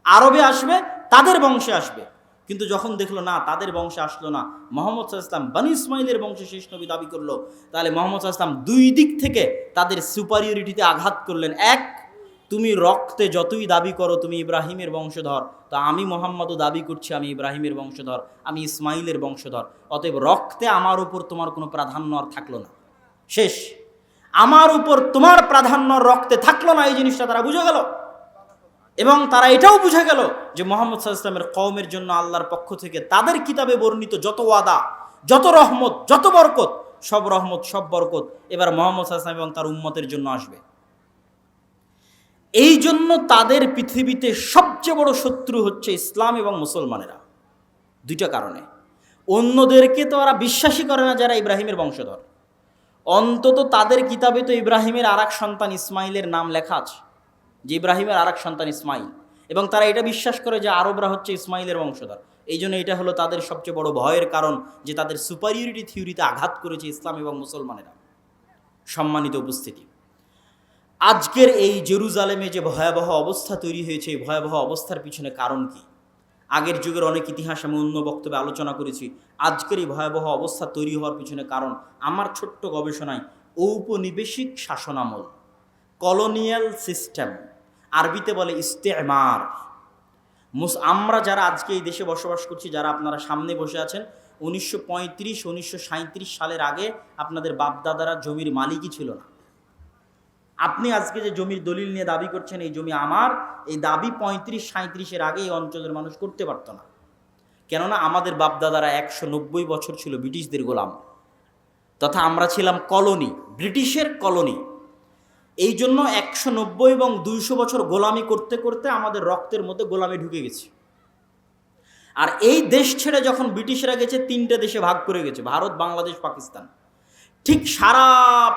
আরবে আসবে, তাদের বংশে আসবে। কিন্তু যখন দেখলো না তাদের বংশে আসলো না, মুহাম্মদ সাল্লাল্লাহু আলাইহি ওয়াসাল্লাম বনী ইসমাইলের বংশে শেষ নবী দাবি করলো, তাহলে মুহাম্মদ সাল্লাল্লাহু আলাইহি ওয়াসাল্লাম দুই দিক থেকে তাদের সুপারিয়রিটিতে আঘাত করলেন। এক, তুমি রক্তে যতই দাবি করো তুমি ইব্রাহিমের বংশধর, তো আমি মুহাম্মদও দাবি করছি আমি ইব্রাহিমের বংশধর, আমি ইসমাইলের বংশধর, অতএব রক্তে আমার উপর তোমার কোনো প্রাধান্য আর থাকলো না, শেষ। আমার উপর তোমার প্রাধান্য রক্তে থাকলো না, এই জিনিসটা তারা বুঝে গেল। এবং তারা এটাও বুঝে গেল যে মুহাম্মদ সাল্লাল্লাহু আলাইহি ওয়াসাল্লামের কওমের জন্য আল্লাহর পক্ষ থেকে তাদের কিতাবে বর্ণিত যত ওয়াদা, যত রহমত, যত বরকত, সব রহমত সব বরকত এবার মুহাম্মদ সাল্লাল্লাহু আলাইহি ওয়াসাল্লাম এবং তার উম্মতের জন্য আসবে। এই জন্য তাদের পৃথিবীতে সবচেয়ে বড় শত্রু হচ্ছে ইসলাম এবং মুসলমানেরা, দুইটা কারণে। অন্যদেরকে তো ওরা বিশ্বাসই করে না যারা ইব্রাহিমের বংশধর, অন্তত তাদের কিতাবে তো ইব্রাহিমের আর এক সন্তান ইসমাইলের নাম লেখা আছে, যে ইব্রাহিমের আর এক সন্তান ইসমাইল, এবং তারা এটা বিশ্বাস করে যে আরবরা হচ্ছে ইসমাইলের বংশধর। এই জন্য এটা হলো তাদের সবচেয়ে বড় ভয়ের কারণ, যে তাদের সুপারিয়রিটি থিওরিতে আঘাত করেছে ইসলাম এবং মুসলমানেরা। সম্মানিত উপস্থিতি, আজকের এই জেরুজালেমে যে ভয়াবহ অবস্থা তৈরি হয়েছে, এই ভয়াবহ অবস্থার পিছনে কারণ কি? আগের যুগের অনেক ইতিহাস আমি অন্য বক্তব্যে আলোচনা করেছি। আজকের এই ভয়াবহ অবস্থা তৈরি হওয়ার পিছনে কারণ আমার ছোট্ট গবেষণায় ঔপনিবেশিক শাসনামল, কলোনিয়াল সিস্টেম, আরবিতে বলে ইস্তেমার। আমরা যারা আজকে এই দেশে বসবাস করছি, যারা আপনারা সামনে বসে আছেন, 1935-1937 সালের আগে আপনাদের বাপদাদারা জমির মালিকই ছিল না। আপনি আজকে যে জমির দলিল নিয়ে দাবি করছেন এই জমি আমার, এই দাবি 35-37-এর আগে এই অঞ্চলের মানুষ করতে পারত না। কেননা আমাদের বাপদাদারা 190 বছর ছিল ব্রিটিশদের গোলাম, তথা আমরা ছিলাম কলোনি, ব্রিটিশের কলোনি। এই জন্য 190 এবং 200 বছর গোলামি করতে করতে আমাদের রক্তের মধ্যে গোলামি ঢুকে গেছে। আর এই দেশ ছেড়ে যখন ব্রিটিশরা গেছে, 3টে দেশে ভাগ করে গেছে, ভারত, বাংলাদেশ, পাকিস্তান। ঠিক সারা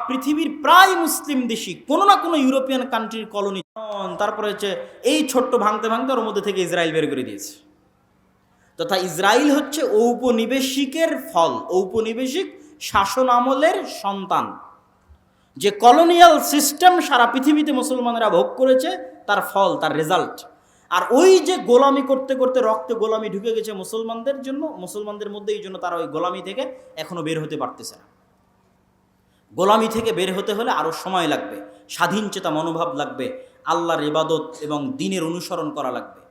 পৃথিবীর প্রায় মুসলিম দেশই কোনো না কোনো ইউরোপিয়ান কান্ট্রির কলোনি। তারপরে হচ্ছে এই ছোট্ট ভাঙতে ভাঙতে ওর মধ্যে থেকে ইসরায়েল বের করে দিয়েছে। তথা ইসরায়েল হচ্ছে ঔপনিবেশিকের ফল, ঔপনিবেশিক শাসন আমলের সন্তান। যে কলোনিয়াল সিস্টেম সারা পৃথিবীতে মুসলমানেরা ভোগ করেছে, তার ফল, তার রেজাল্ট। আর ওই যে গোলামি করতে করতে রক্তে গোলামি ঢুকে গেছে মুসলমানদের জন্য, মুসলমানদের মধ্যে, এই জন্য তারা ওই গোলামি থেকে এখনো বের হতে পারতেছে না। গোলামি থেকে বের হতে হলে আরও সময় লাগবে, স্বাধীন চেতা মনোভাব লাগবে, আল্লাহর ইবাদত এবং দ্বীনের অনুসরণ করা লাগবে।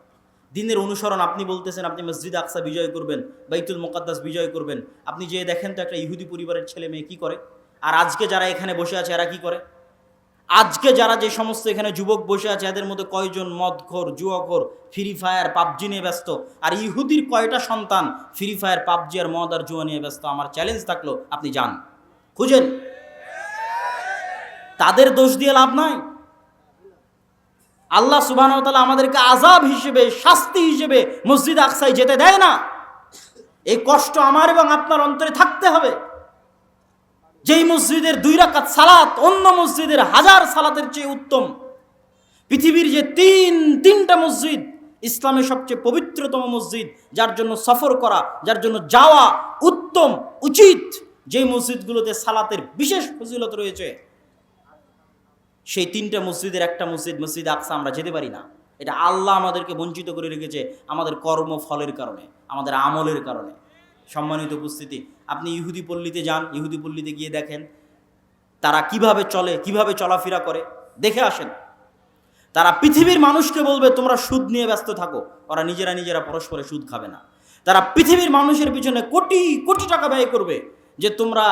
দ্বীনের অনুসরণ, আপনি বলতেছেন আপনি মসজিদ আকসা বিজয় করবেন, বাইতুল মুকাদ্দাস বিজয় করবেন, আপনি যে দেখেন তো একটা ইহুদি পরিবারের ছেলে মেয়ে কী করে, আর আজকে যারা এখানে বসে আছে এরা কী করে? আজকে যারা যে সমস্ত এখানে যুবক বসে আছে এদের মধ্যে কয়জন মদখোর, জুয়াখোর, ফ্রি ফায়ার, পাবজি নিয়ে ব্যস্ত? আর ইহুদির কয়টা সন্তান ফ্রি ফায়ার, পাবজি আর মদ আর জুয়া নিয়ে ব্যস্ত? আমার চ্যালেঞ্জ থাকলো আপনি যান, খুঁজেন। তাদের দোষ দিয়ে লাভ নাই। আল্লাহ সুবহানাহু ওয়া তাআলা আমাদেরকে আযাব হিসেবে, শাস্তি হিসেবে মসজিদ আকসায় যেতে দেয় না। এই কষ্ট আমার এবং আপনার অন্তরে থাকতে হবে। যেই মসজিদের 2 রাকাত সালাত অন্য মসজিদের 1000 সালাতের চেয়ে উত্তম, পৃথিবীর যে তিনটা মসজিদ, ইসলামের সবচেয়ে পবিত্রতম মসজিদ, যার জন্য সফর করা, যার জন্য যাওয়া উত্তম, উচিত, যেই মসজিদগুলোতে সালাতের বিশেষ ফজিলত রয়েছে, সেই 3টা মসজিদের একটা মসজিদ, মসজিদ আকসা, আমরা যেতে পারি না। এটা আল্লাহ আমাদেরকে বঞ্চিত করে রেখেছে আমাদের কর্মফলের কারণে, আমাদের আমলের কারণে। সম্মানিত উপস্থিতি, আপনি ইহুদি পল্লীতে যান, ইহুদি পল্লীতে গিয়ে দেখেন তারা কিভাবে চলে, কিভাবে চলাফেরা করে, দেখে আসেন। তারা পৃথিবীর মানুষকে বলবে তোমরা সুদ নিয়ে ব্যস্ত থাকো, ওরা নিজেরা পরস্পরে সুদ খাবে না। তারা পৃথিবীর মানুষের পিছনে কোটি কোটি টাকা ব্যয় করবে যে তোমরা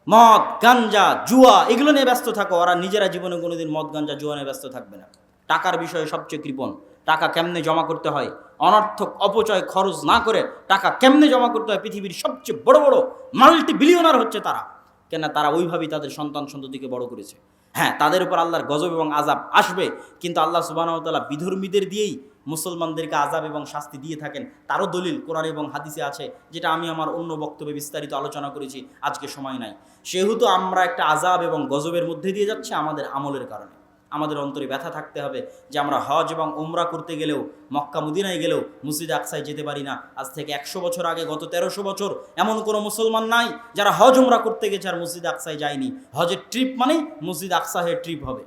মদ, গাঞ্জা, জুয়া এগুলো নিয়ে ব্যস্ত থাকো, ওরা নিজেরা জীবনে কোনোদিন মদ, গাঞ্জা, জুয়া নিয়ে ব্যস্ত থাকবে না। টাকার বিষয়ে সবচেয়ে কৃপণ, টাকা কেমনে জমা করতে হয়, অনর্থক অপচয় খরচ না করে টাকা কেমনে জমা করতে হয়, পৃথিবীর সবচেয়ে বড় বড় মাল্টি বিলিয়নার হচ্ছে তারা। কেন? তারা ওইভাবেই তাদের সন্তান সন্ততিকে বড় করেছে। হ্যাঁ, তাদের উপর আল্লাহর গজব এবং আযাব আসবে, কিন্তু আল্লাহ সুবহানাহু ওয়া তাআলা বিধর্মীদের দিয়েই মুসলমানদেরকে আযাব এবং শাস্তি দিয়ে থাকেন। তারও দলিল কোরআন এবং হাদিসে আছে, যেটা আমি আমার অন্য বক্তব্যে বিস্তারিত আলোচনা করেছি, আজকে সময় নাই। সেহেতু আমরা একটা আযাব এবং গজবের মধ্যে দিয়ে যাচ্ছি আমাদের আমলের কারণে, আমাদের অন্তরে ব্যথা থাকতে হবে যে আমরা হজ এবং উমরা করতে গেলেও, মক্কা মদিনায় গেলেও মসজিদে আকসায় যেতে পারি না। আজ থেকে 100 বছর আগে, গত 1300 বছর এমন কোনো মুসলমান নাই যারা হজ উমরা করতে গেছে আর মসজিদে আকসায় যায়নি। হজের ট্রিপ মানেই মসজিদ আকসাহের ট্রিপ হবে।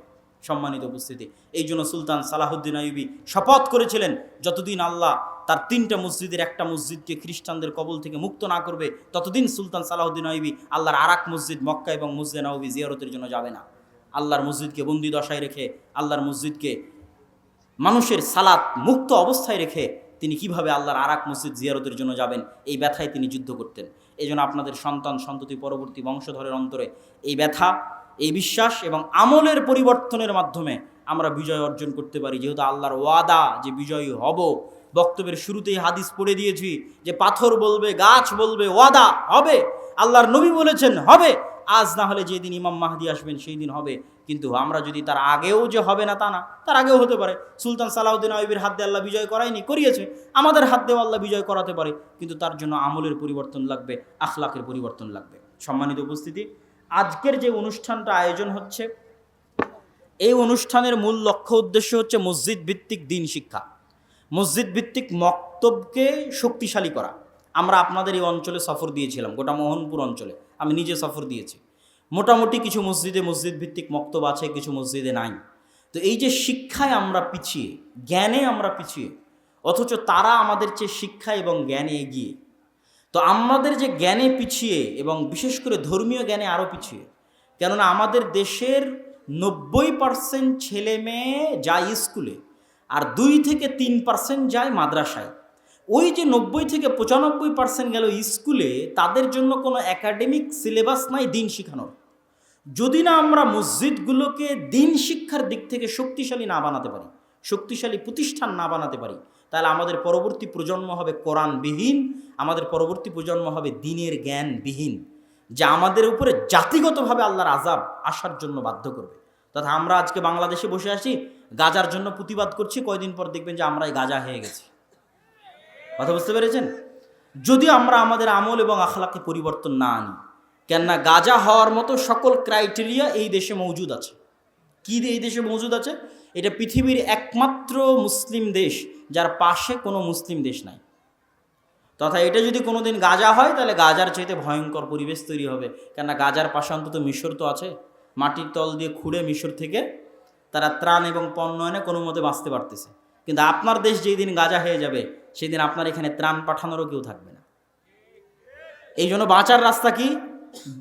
সম্মানিত উপস্থিতি, এই জন্য সুলতান সালাহুদ্দিন আইয়ুবী শপথ করেছিলেন, যতদিন আল্লাহ তার 3টা মসজিদের একটা মসজিদকে খ্রিস্টানদের কবল থেকে মুক্ত না করবে, ততদিন সুলতান সালাহুদ্দিন আইয়ুবী আল্লাহর আরাক মসজিদ মক্কা এবং মসজিদে নববী জিয়ারতের জন্য যাবে না। আল্লাহর মসজিদকে বন্দি দশায় রেখে, আল্লাহর মসজিদকে মানুষের সালাত মুক্ত অবস্থায় রেখে তিনি কিভাবে আল্লাহর আরাক মসজিদ জিয়ারতের জন্য যাবেন, এই ব্যথায় তিনি যুদ্ধ করতেন। এই জন্য আপনাদের সন্তান সন্ততি পরবর্তী বংশধরের অন্তরে এই ব্যথা, এই বিশ্বাস এবং আমলের পরিবর্তনের মাধ্যমে আমরা বিজয় অর্জন করতে পারি। যেহেতু আল্লাহর ওয়াদা যে বিজয়ী হব, বক্তব্যের শুরুতেই হাদিস পড়ে দিয়েছি যে পাথর বলবে, গাছ বলবে, ওয়াদা হবে। আল্লাহর নবী বলেছেন হবে, আজ না হলে যেদিন ইমাম মাহদি আসবেন সেই দিন হবে। কিন্তু আমরা যদি তার আগেও যে হবে না তা না, তার আগেও হতে পারে। সুলতান সালাহুদ্দিন আইয়ুবীর হাত দিয়ে আল্লাহ বিজয় করায়নি, করিয়েছে। আমাদের হাত দিয়েও আল্লাহ বিজয় করাতে পারে, কিন্তু তার জন্য আমলের পরিবর্তন লাগবে, আখলাকের পরিবর্তন লাগবে। সম্মানিত উপস্থিতি, আজকের যে অনুষ্ঠানটা আয়োজন হচ্ছে, এই অনুষ্ঠানের মূল লক্ষ্য উদ্দেশ্য হচ্ছে মসজিদ ভিত্তিক দ্বীন শিক্ষা, মসজিদ ভিত্তিক মক্তবকে শক্তিশালী করা। আমরা আপনাদের এই অঞ্চলে সফর দিয়েছিলাম, গোটা মোহনপুর অঞ্চলে আমি নিজে সফর দিয়েছি। মোটামুটি কিছু মসজিদে মসজিদ ভিত্তিক মক্তব আছে, কিছু মসজিদে নাই। তো এই যে শিক্ষায় আমরা পিছিয়ে, জ্ঞানে আমরা পিছিয়ে, অথচ তারা আমাদের চেয়ে শিক্ষা এবং জ্ঞানে এগিয়ে। তো আমাদের যে জ্ঞানে পিছিয়ে এবং বিশেষ করে ধর্মীয় জ্ঞানে আরও পিছিয়ে, কেননা আমাদের দেশের 90% ছেলে মেয়ে যায় স্কুলে আর 2 থেকে 3% যায় মাদ্রাসায়। ওই যে 90 থেকে 95% গেল স্কুলে, তাদের জন্য কোনো একাডেমিক সিলেবাস নাই দিন শেখানোর। যদি না আমরা মসজিদগুলোকে দিন শিক্ষার দিক থেকে শক্তিশালী না বানাতে পারি, শক্তিশালী প্রতিষ্ঠান না বানাতে পারি, তাহলে আমাদের পরবর্তী প্রজন্ম হবে কোরআনবিহীন, আমাদের পরবর্তী প্রজন্ম হবে দ্বীনের জ্ঞানবিহীন, যা আমাদের উপরে জাতিগতভাবে আল্লাহর আযাব আসার জন্য বাধ্য করবে। তথা আমরা আজকে বাংলাদেশে বসে আছি, গাজার জন্য প্রতিবাদ করছি, কয়দিন পর দেখবেন যে আমরাই গাজা হয়ে গেছি। কথা বুঝতে পেরেছেন? যদি আমরা আমাদের আমল এবং আখলাকে পরিবর্তন না আনি, কেননা গাজা হওয়ার মতো সকল ক্রাইটেরিয়া এই দেশে মজুদ আছে। কি এই দেশে মজুদ আছে? এটা পৃথিবীর একমাত্র মুসলিম দেশ যার পাশে কোনো মুসলিম দেশ নাই। তথা এটা যদি কোনো দিন গাজা হয়, তাহলে গাজার চাইতে ভয়ঙ্কর পরিবেশ তৈরি হবে। কেননা গাজার পাশে অন্তত মিশর তো আছে, মাটির তল দিয়ে খুঁড়ে মিশর থেকে তারা ত্রাণ এবং পণ্য এনে কোনো মতে বাঁচতে পারতেছে। কিন্তু আপনার দেশ যেই দিন গাজা হয়ে যাবে, সেই দিন আপনার এখানে ত্রাণ পাঠানোরও কেউ থাকবে না। এই জন্য বাঁচার রাস্তা কি?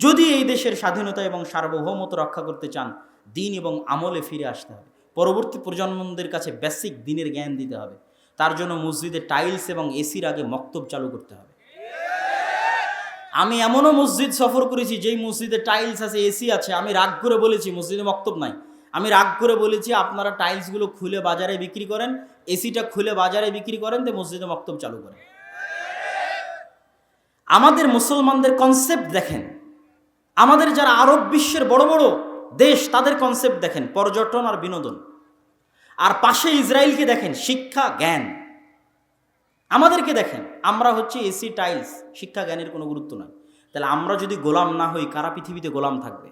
যদি এই দেশের স্বাধীনতা এবং সার্বভৌমত্ব রক্ষা করতে চান, দিন এবং আমলে ফিরে আসতে হবে। পরবর্তী প্রজন্মদের কাছে বেসিক দিনের জ্ঞান দিতে হবে। তার জন্য মসজিদে টাইলস এবং এসির আগে মক্তব চালু করতে হবে। আমি এমনও মসজিদ সফর করেছি যেই মসজিদে টাইলস আছে, এসি আছে, আমি রাগ করে বলেছি মসজিদে মক্তব নাই। আমি রাগ করে বলেছি আপনারা টাইলসগুলো খুলে বাজারে বিক্রি করেন, এসিটা খুলে বাজারে বিক্রি করেন, তো মসজিদে মক্তব চালু করেন। আমাদের মুসলমানদের কনসেপ্ট দেখেন, আমাদের যারা আরব বিশ্বের বড় বড় দেশ তাদের কনসেপ্ট দেখেন, পর্যটন আর বিনোদন। আর পাশে ইসরায়েলকে দেখেন, শিক্ষা জ্ঞান। আমাদেরকে দেখেন, আমরা হচ্ছে এসি টাইলস, শিক্ষা জ্ঞানের কোনো গুরুত্ব নাই। তাহলে আমরা যদি গোলাম না হই, কারা পৃথিবীতে গোলাম থাকবে?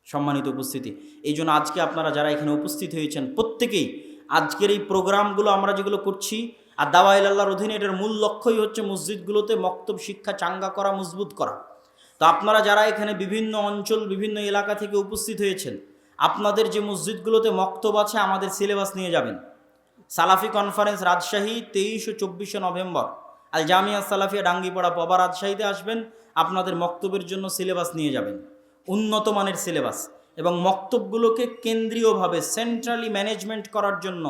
সম্মানিত উপস্থিতি, এই জন্য আজকে আপনারা যারা এখানে উপস্থিত হয়েছেন প্রত্যেকেই আজকের এই প্রোগ্রামগুলো আমরা যেগুলো করছি, আর দাওয়া ইলাল্লাহর অধীনে এটার মূল লক্ষ্যই হচ্ছে মসজিদগুলোতে মক্তব শিক্ষা চাঙ্গা করা, মজবুত করা। তো আপনারা যারা এখানে বিভিন্ন অঞ্চল, বিভিন্ন এলাকা থেকে উপস্থিত হয়েছেন, আপনাদের যে মসজিদগুলোতে মক্তব আছে, আমাদের সিলেবাস নিয়ে যাবেন। সালাফি কনফারেন্স রাজশাহী 23 ও 24 নভেম্বর, আল জামিয়া সালাফিয়া ডাঙ্গিপাড়া পবা রাজশাহীতে আসবেন। আপনাদের মক্তবের জন্য সিলেবাস নিয়ে যাবেন, উন্নত মানের সিলেবাস। এবং মক্তবগুলোকে কেন্দ্রীয়ভাবে সেন্ট্রালি ম্যানেজমেন্ট করার জন্য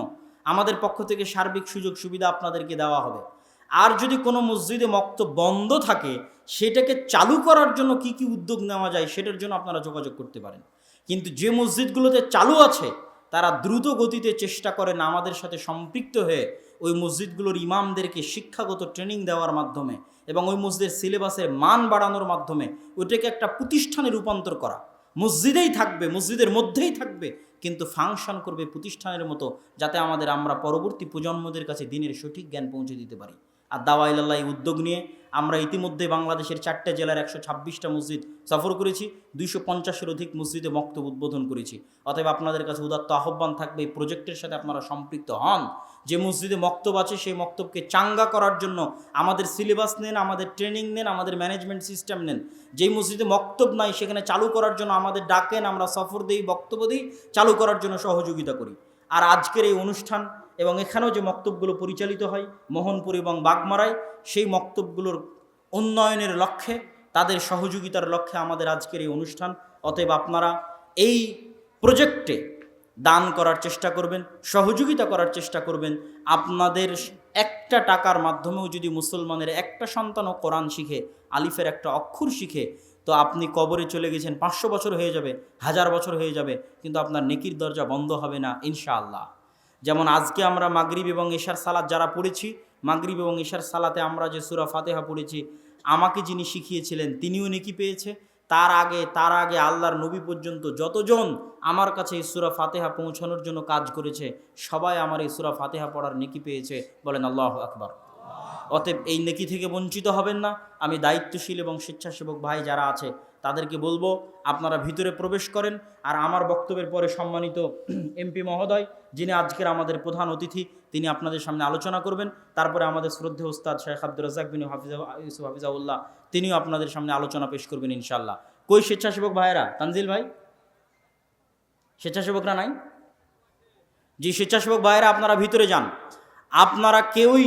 আমাদের পক্ষ থেকে সার্বিক সুযোগ সুবিধা আপনাদেরকে দেওয়া হবে। আর যদি কোনো মসজিদে মক্তব বন্ধ থাকে, সেটাকে চালু করার জন্য কি কি উদ্যোগ নেওয়া যায় সেটার জন্য আপনারা যোগাযোগ করতে পারেন। কিন্তু যে মসজিদগুলোতে চালু আছে, তারা দ্রুত গতিতে চেষ্টা করেন আমাদের সাথে সম্পৃক্ত হয়ে ওই মসজিদগুলোর ইমামদেরকে শিক্ষাগত ট্রেনিং দেওয়ার মাধ্যমে এবং ওই মসজিদের সিলেবাসের মান বাড়ানোর মাধ্যমে ওইটাকে একটা প্রতিষ্ঠানে রূপান্তর করা। মসজিদেই থাকবে, মসজিদের মধ্যেই থাকবে, কিন্তু ফাংশন করবে প্রতিষ্ঠানের মতো, যাতে আমরা পরবর্তী প্রজন্মদের কাছে দিনের সঠিক জ্ঞান পৌঁছে দিতে পারি। আর দাওয়া ইলাল্লাহ উদ্যোগ নিয়ে আমরা ইতিমধ্যে বাংলাদেশের 4টে জেলার 126টা মসজিদ সফর করেছি, 250-এর অধিক মসজিদে মক্তব উদ্বোধন করেছি। অতএব আপনাদের কাছে উদাত্ত আহ্বান থাকবে এই প্রজেক্টের সাথে আপনারা সম্পৃক্ত হন। যে মসজিদে মক্তব আছে সেই মক্তবকে চাঙ্গা করার জন্য আমাদের সিলেবাস নেন, আমাদের ট্রেনিং নেন, আমাদের ম্যানেজমেন্ট সিস্টেম নেন। যেই মসজিদে মক্তব নাই সেখানে চালু করার জন্য আমাদের ডাকেন, আমরা সফর দিই, বক্তব্য দিই, চালু করার জন্য সহযোগিতা করি। আর আজকের এই অনুষ্ঠান এবং এখানেও যে মক্তবগুলো পরিচালিত হয় মোহনপুর এবং বাগমারায়, সেই মক্তবগুলোর উন্নয়নের লক্ষ্যে, তাদের সহযোগিতার লক্ষ্যে আমাদের আজকের এই অনুষ্ঠান। অতএব আপনারা এই প্রজেক্টে দান করার চেষ্টা করবেন, সহযোগিতা করার চেষ্টা করবেন। আপনাদের একটা টাকার মাধ্যমেও যদি মুসলমানের একটা সন্তানও কোরআন শিখে, আলিফের একটা অক্ষর শিখে, তো আপনি কবরে চলে গেছেন, 500 বছর হয়ে যাবে, 1000 বছর হয়ে যাবে, কিন্তু আপনার নেকির দরজা বন্ধ হবে না ইনশাআল্লাহ। যেমন আজকে আমরা মাগরিব এবং এশার সালাত যারা পড়েছি, মাগরিব এবং এশার সালাতে আমরা যে সূরা ফাতিহা পড়েছি, আমাকে যিনি শিখিয়েছিলেন তিনিও নেকি পেয়েছে। তার আগে আল্লাহর নবী পর্যন্ত যতজন আমার কাছে এই সূরা ফাতিহা পৌঁছানোর জন্য কাজ করেছে, সবাই আমার এই সূরা ফাতিহা পড়ার নেকি পেয়েছে। বলেন আল্লাহু আকবার। অতএব এই নেকি থেকে বঞ্চিত হবেন না। আমি দায়িত্বশীল এবং স্বেচ্ছাসেবক ভাই যারা আছে তাদেরকে বলবো, আপনারা ভিতরে প্রবেশ করেন। আর আমার বক্তব্যের পরে সম্মানিত এমপি মহোদয়, যিনি আজকের আমাদের প্রধান অতিথি, তিনি আপনাদের সামনে আলোচনা করবেন। তারপরে আমাদের শ্রদ্ধেয় উস্তাদ শেখ আব্দুর রাজ্জাক বিন ইউসুফ হাফিজাউল্লাহ, তিনিও আপনাদের সামনে আলোচনা পেশ করবেন ইনশাআল্লাহ। কই স্বেচ্ছাসেবক ভাইয়েরা? তানজিল ভাই, স্বেচ্ছাসেবকরা নাই? জি, স্বেচ্ছাসেবক ভাইয়েরা আপনারা ভিতরে যান। আপনারা কেউই